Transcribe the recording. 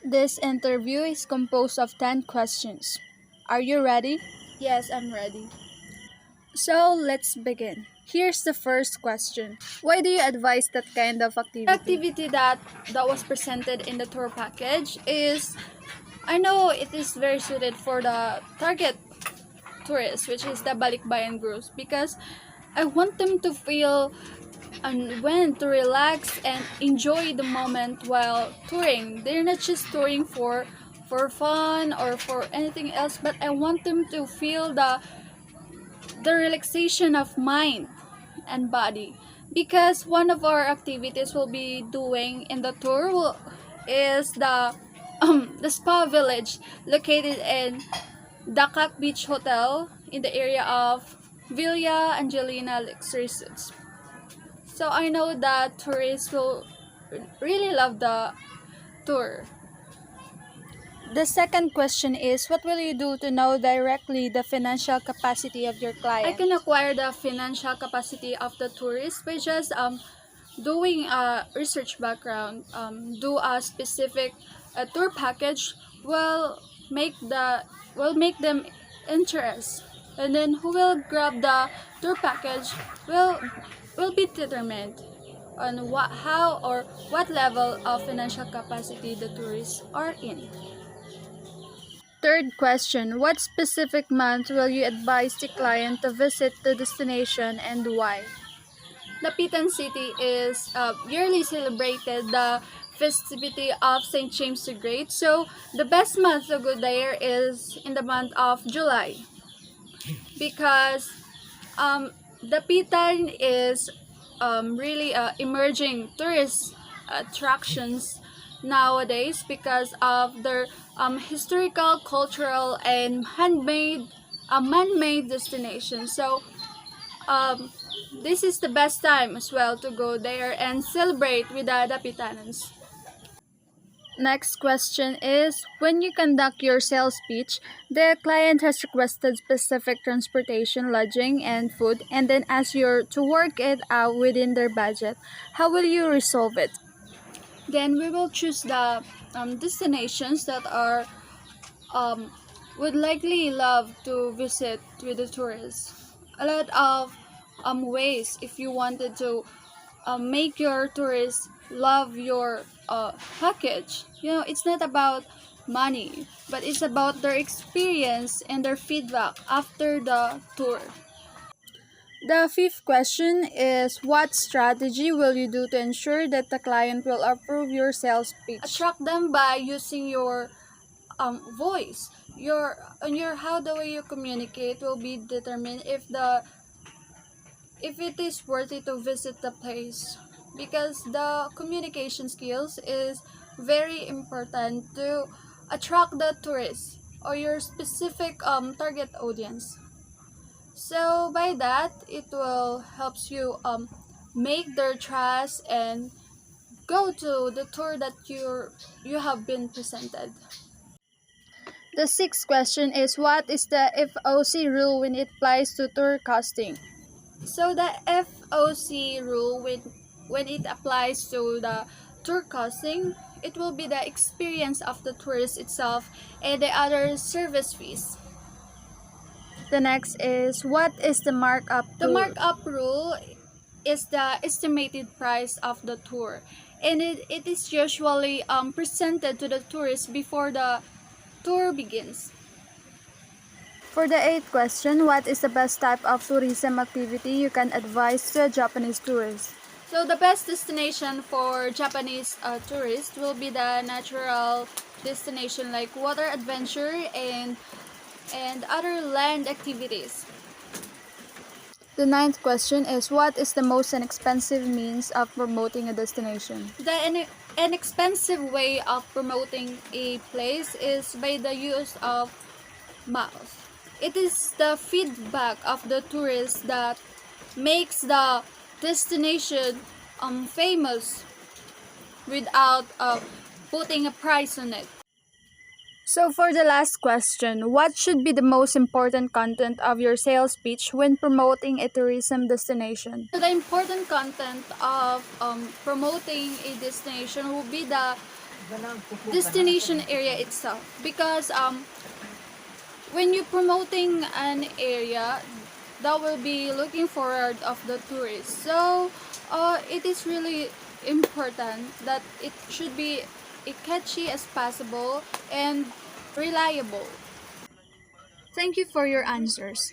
This interview is composed of 10 questions. Are you ready? Yes, I'm ready. So let's begin. Here's the first question. Why do you advise that kind of The activity? activity that was presented in the tour package is, I know it is very suited for the target tourists, which is the Balikbayan groups, because I want them to feel and when to relax and enjoy the moment while touring. They're not just touring for fun or for anything else, but I want them to feel the relaxation of mind and body, because one of our activities we'll be doing in the tour is the spa village located in Dakak Beach Hotel in the area of Villa Angelina Luxury Suites. So I know that tourists will really love the tour. The second question is what will you do to know directly the financial capacity of your I client? can acquire the financial capacity of the tourist by just doing a research background, do a specific tour package will make them interest, and then who will grab the tour package will be determined on what level of financial capacity the tourists are in. Third question. What specific month will you advise the client to visit the destination and why? The Pitan City is yearly celebrated the festivity of St. James the Great. So the best month to go there is in the month of July, because the Pitan is really emerging tourist attractions nowadays because of their historical, cultural, and man-made destination. So um, this is the best time as well to go there and celebrate with the Dapitanans. Next question is when you conduct your sales pitch, the client has requested specific transportation, lodging, and food, and then asks you to work it out within their budget. How will you resolve it? Then we will choose the destinations that are um, would likely love to visit with the tourists. A lot of ways if you wanted to make your tourists love your package. You know, it's not about money, but it's about their experience and their feedback after the tour. The fifth question is what strategy will you do to ensure that the client will approve your sales pitch? Attract them by using your voice. Your how the way you communicate will be determined if it is worthy to visit the place, because the communication skills is very important to attract the tourists or your specific target audience. So by that it will helps you make their trust and go to the tour that you have been presented. The sixth question is what is the FOC rule when it applies to tour costing? So the FOC rule when it applies to the tour costing, it will be the experience of the tourist itself and the other service fees. The next is what is the markup The tour? markup rule is the estimated price of the tour, and it is usually presented to the tourist before the tour begins. For the eighth question, what is the best type of tourism activity you can advise to a Japanese tourist? So the best destination for Japanese tourists will be the natural destination like water adventure and other land activities. The ninth question is what is the most inexpensive means of promoting a destination? The inexpensive way of promoting a place is by the use of mouth. It is the feedback of the tourists that makes the destination famous without putting a price on it. So for the last question, what should be the most important content of your sales pitch when promoting a tourism destination? So the important content of promoting a destination will be destination area itself, because when you're promoting an area that will be looking forward of the tourists, so it is really important that it should be as catchy as possible and reliable. Thank you for your answers.